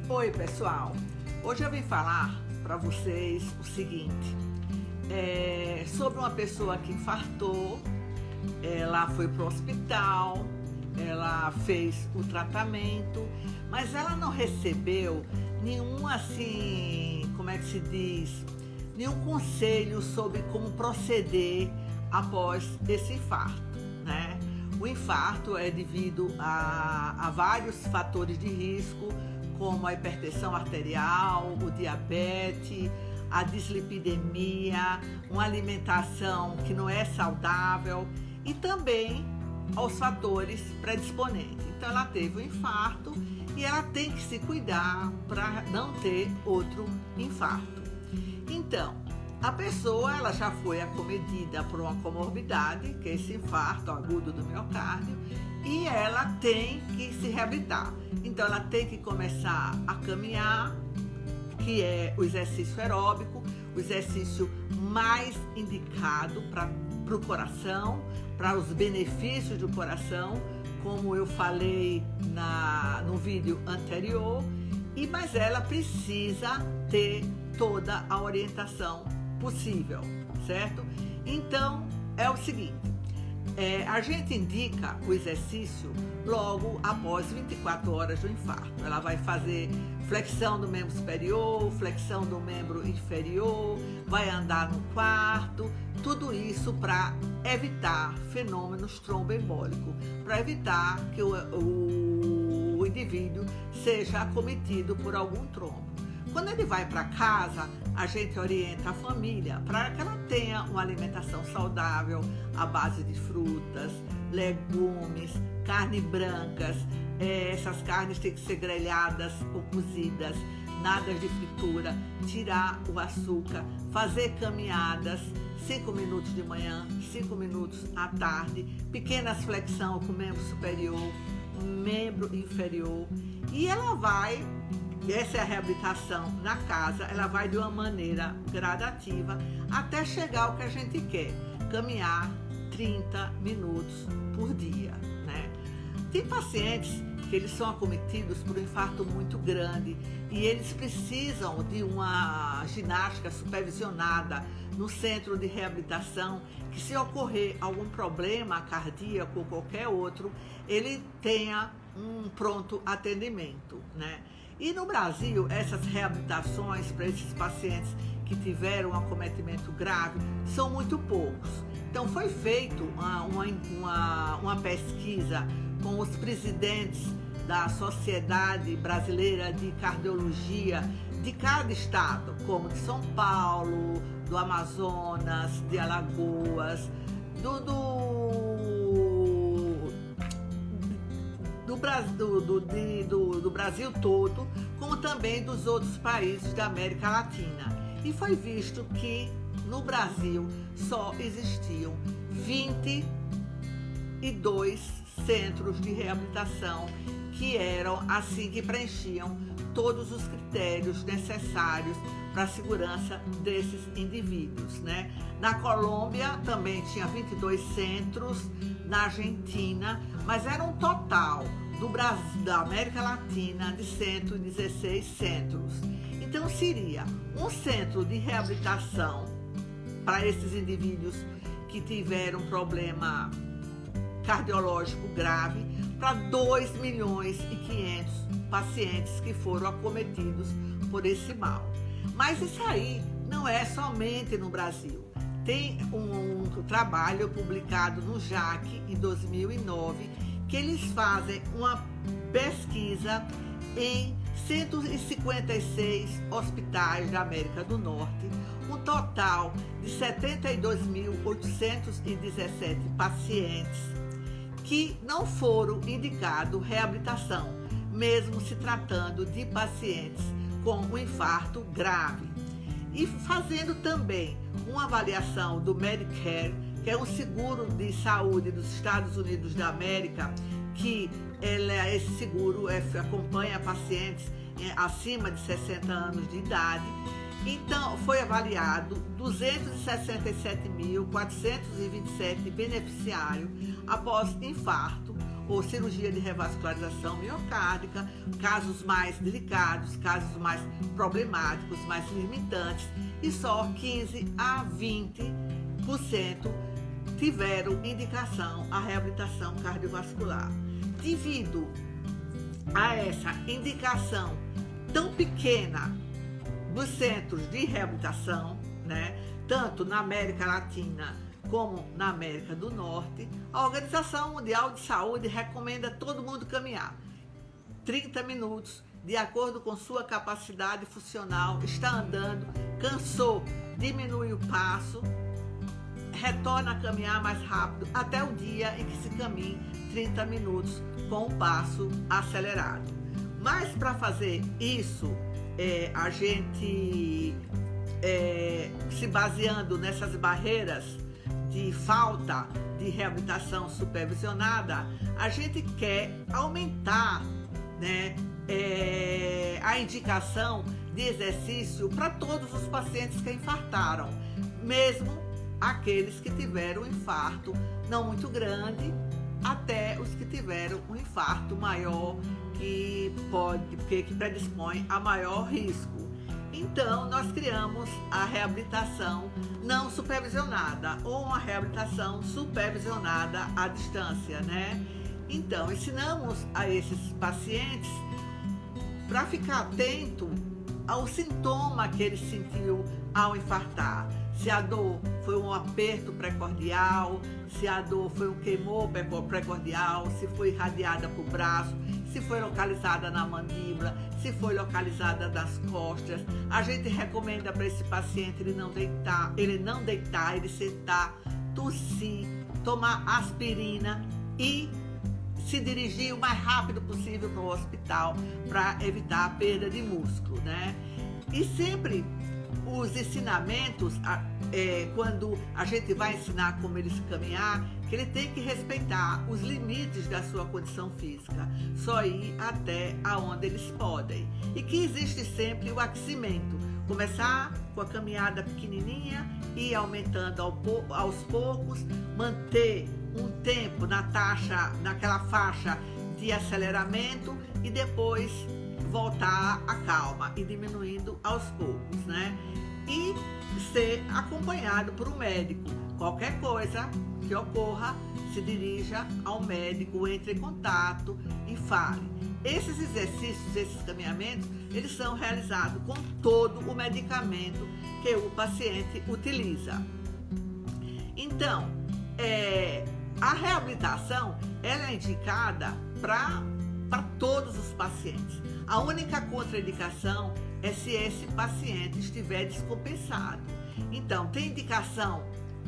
Oi, pessoal. Hoje eu vim falar para vocês o seguinte, sobre uma pessoa que infartou. Ela foi para o hospital, ela fez o tratamento, mas ela não recebeu nenhum, assim, como é que se diz, nenhum conselho sobre como proceder após esse infarto, né? O infarto é devido a vários fatores de risco, como a hipertensão arterial, o diabetes, a dislipidemia, uma alimentação que não é saudável e também aos fatores predisponentes. Então ela teve um infarto e ela tem que se cuidar para não ter outro infarto. Então, a pessoa ela já foi acometida por uma comorbidade, que é esse infarto agudo do miocárdio, e ela tem que se reabilitar. Então ela tem que começar a caminhar, que é o exercício aeróbico, o exercício mais indicado para o coração, para os benefícios do coração, como eu falei no vídeo anterior, mas ela precisa ter toda a orientação possível, certo? Então, é o seguinte, a gente indica o exercício logo após 24 horas do infarto. Ela vai fazer flexão do membro superior, flexão do membro inferior, vai andar no quarto, tudo isso para evitar fenômenos tromboembólicos, para evitar que o indivíduo seja acometido por algum trombo. Quando ele vai para casa, a gente orienta a família para que ela tenha uma alimentação saudável à base de frutas, legumes, carnes brancas. Essas carnes têm que ser grelhadas ou cozidas, nada de fritura, tirar o açúcar, fazer caminhadas, 5 minutos de manhã, 5 minutos à tarde, pequenas flexões com o membro superior, membro inferior, e essa é a reabilitação na casa, ela vai de uma maneira gradativa até chegar ao que a gente quer, caminhar 30 minutos por dia, né? Tem pacientes que eles são acometidos por um infarto muito grande e eles precisam de uma ginástica supervisionada no centro de reabilitação, que se ocorrer algum problema cardíaco ou qualquer outro, ele tenha um pronto atendimento, né? E no Brasil, essas reabilitações para esses pacientes que tiveram um acometimento grave são muito poucos. Então foi feito uma pesquisa com os presidentes da Sociedade Brasileira de Cardiologia de cada estado, como de São Paulo, do Amazonas, de Alagoas, do Brasil todo, como também dos outros países da América Latina. E foi visto que no Brasil só existiam 22 centros de reabilitação que eram assim, que preenchiam todos os critérios necessários para a segurança desses indivíduos, né? Na Colômbia também tinha 22 centros, na Argentina, mas era um total do Brasil, da América Latina, de 116 centros. Então seria um centro de reabilitação para esses indivíduos que tiveram problema cardiológico grave, para 2,5 milhões pacientes que foram acometidos por esse mal. Mas isso aí não é somente no Brasil. Tem um trabalho publicado no JAC em 2009, que eles fazem uma pesquisa em 156 hospitais da América do Norte, um total de 72.817 pacientes que não foram indicados reabilitação, mesmo se tratando de pacientes com um infarto grave. E fazendo também uma avaliação do Medicare, que é um seguro de saúde dos Estados Unidos da América, que esse seguro acompanha pacientes acima de 60 anos de idade. Então, foi avaliado 267.427 beneficiários após infarto ou cirurgia de revascularização miocárdica, casos mais delicados, casos mais problemáticos, mais limitantes, e só 15 a 20% tiveram indicação à reabilitação cardiovascular. Devido a essa indicação tão pequena dos centros de reabilitação, né, tanto na América Latina como na América do Norte, a Organização Mundial de Saúde recomenda todo mundo caminhar 30 minutos, de acordo com sua capacidade funcional. Está andando, cansou, diminui o passo, retorna a caminhar mais rápido, até o dia em que se caminhe 30 minutos com o passo acelerado. Mas para fazer isso, a gente, se baseando nessas barreiras de falta de reabilitação supervisionada, a gente quer aumentar, né, a indicação de exercício para todos os pacientes que infartaram, mesmo aqueles que tiveram um infarto não muito grande, até os que tiveram um infarto maior, que predispõe a maior risco. Então, nós criamos a reabilitação não supervisionada, ou uma reabilitação supervisionada à distância, né? Então, ensinamos a esses pacientes para ficar atento ao sintoma que ele sentiu ao infartar. Se a dor foi um aperto precordial, se a dor foi um queimor precordial, se foi irradiada para o braço, se foi localizada na mandíbula, se foi localizada nas costas. A gente recomenda para esse paciente ele não deitar, ele sentar, tossir, tomar aspirina e se dirigir o mais rápido possível para o hospital para evitar a perda de músculo, né? E sempre os ensinamentos, quando a gente vai ensinar como ele se caminhar, que ele tem que respeitar os limites da sua condição física, só ir até aonde eles podem. E que existe sempre o aquecimento, começar com a caminhada pequenininha e aumentando aos poucos, manter um tempo naquela faixa de aceleramento e depois voltar à calma e diminuindo aos poucos, né? E ser acompanhado por um médico. Qualquer coisa que ocorra, se dirija ao médico, entre em contato e fale. Esses exercícios, esses caminhamentos, eles são realizados com todo o medicamento que o paciente utiliza. Então, a reabilitação ela é indicada para todos os pacientes. A única contraindicação é se esse paciente estiver descompensado. Então, tem indicação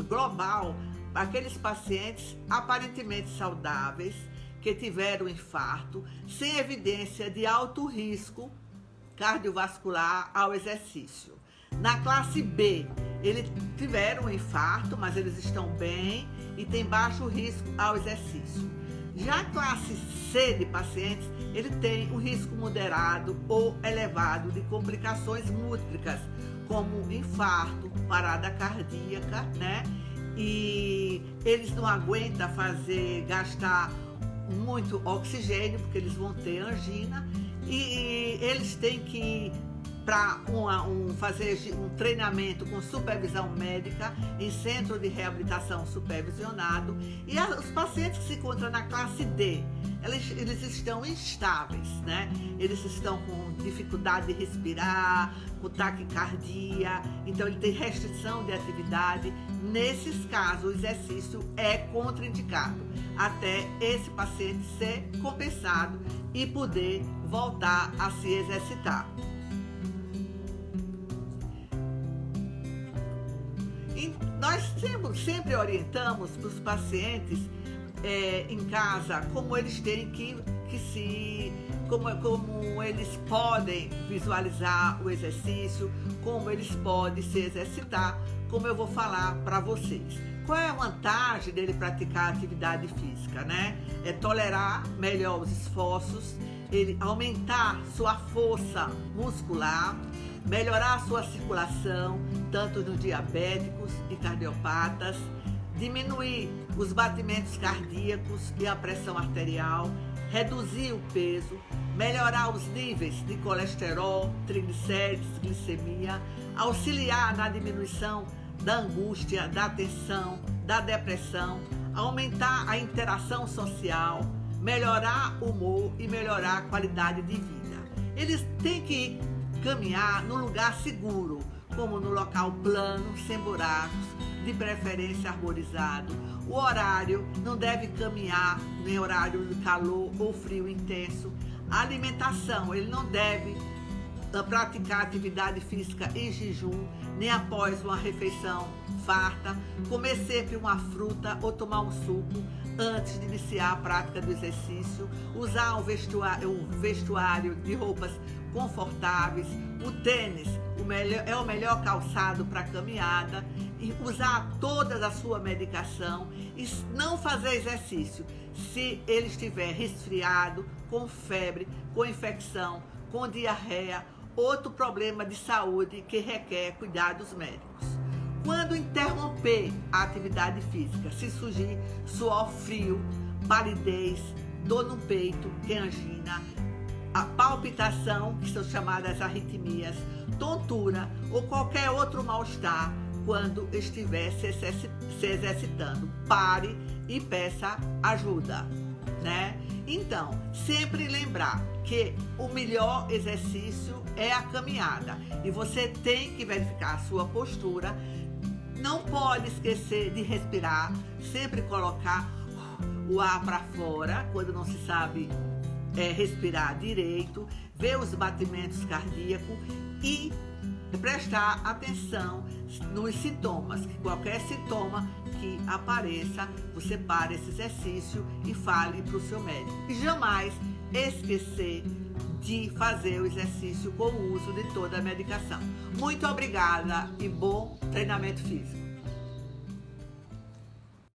global para aqueles pacientes aparentemente saudáveis que tiveram infarto, sem evidência de alto risco cardiovascular ao exercício. Na classe B, eles tiveram um infarto, mas eles estão bem e têm baixo risco ao exercício. Já a classe C de pacientes, ele tem um risco moderado ou elevado de complicações múltiplas, como infarto, parada cardíaca, né? E eles não aguentam gastar muito oxigênio, porque eles vão ter angina, e eles têm que para fazer um treinamento com supervisão médica em centro de reabilitação supervisionado. E os pacientes que se encontram na classe D, eles estão instáveis, né? Eles estão com dificuldade de respirar, com taquicardia, então ele tem restrição de atividade. Nesses casos, o exercício é contraindicado, até esse paciente ser compensado e poder voltar a se exercitar. Nós sempre orientamos para os pacientes em casa como eles têm como eles podem visualizar o exercício, como eles podem se exercitar, como eu vou falar para vocês. Qual é a vantagem dele praticar atividade física, né? É tolerar melhor os esforços, ele aumentar sua força muscular, melhorar a sua circulação, tanto nos diabéticos e cardiopatas, diminuir os batimentos cardíacos e a pressão arterial, reduzir o peso, melhorar os níveis de colesterol, triglicérides, glicemia, auxiliar na diminuição da angústia, da tensão, da depressão, aumentar a interação social, melhorar o humor e melhorar a qualidade de vida. Eles têm que caminhar num lugar seguro, como no local plano, sem buracos, de preferência arborizado. O horário não deve caminhar em horário de calor ou frio intenso. A alimentação, ele não deve praticar atividade física em jejum, nem após uma refeição farta, comer sempre uma fruta ou tomar um suco antes de iniciar a prática do exercício, usar o vestuário de roupas confortáveis, o tênis é o melhor calçado para caminhada, e usar toda a sua medicação e não fazer exercício se ele estiver resfriado, com febre, com infecção, com diarreia, outro problema de saúde que requer cuidados médicos. Quando interromper a atividade física, se surgir suor frio, palidez, dor no peito, que é angina, a palpitação, que são chamadas arritmias, tontura ou qualquer outro mal-estar, quando estiver se exercitando, pare e peça ajuda, né? Então, sempre lembrar que o melhor exercício é a caminhada e você tem que verificar a sua postura. Não pode esquecer de respirar, sempre colocar o ar para fora quando não se sabe respirar direito, ver os batimentos cardíacos e prestar atenção nos sintomas, que qualquer sintoma que apareça, você pare esse exercício e fale para o seu médico. E jamais esquecer de fazer o exercício com o uso de toda a medicação. Muito obrigada e bom treinamento físico.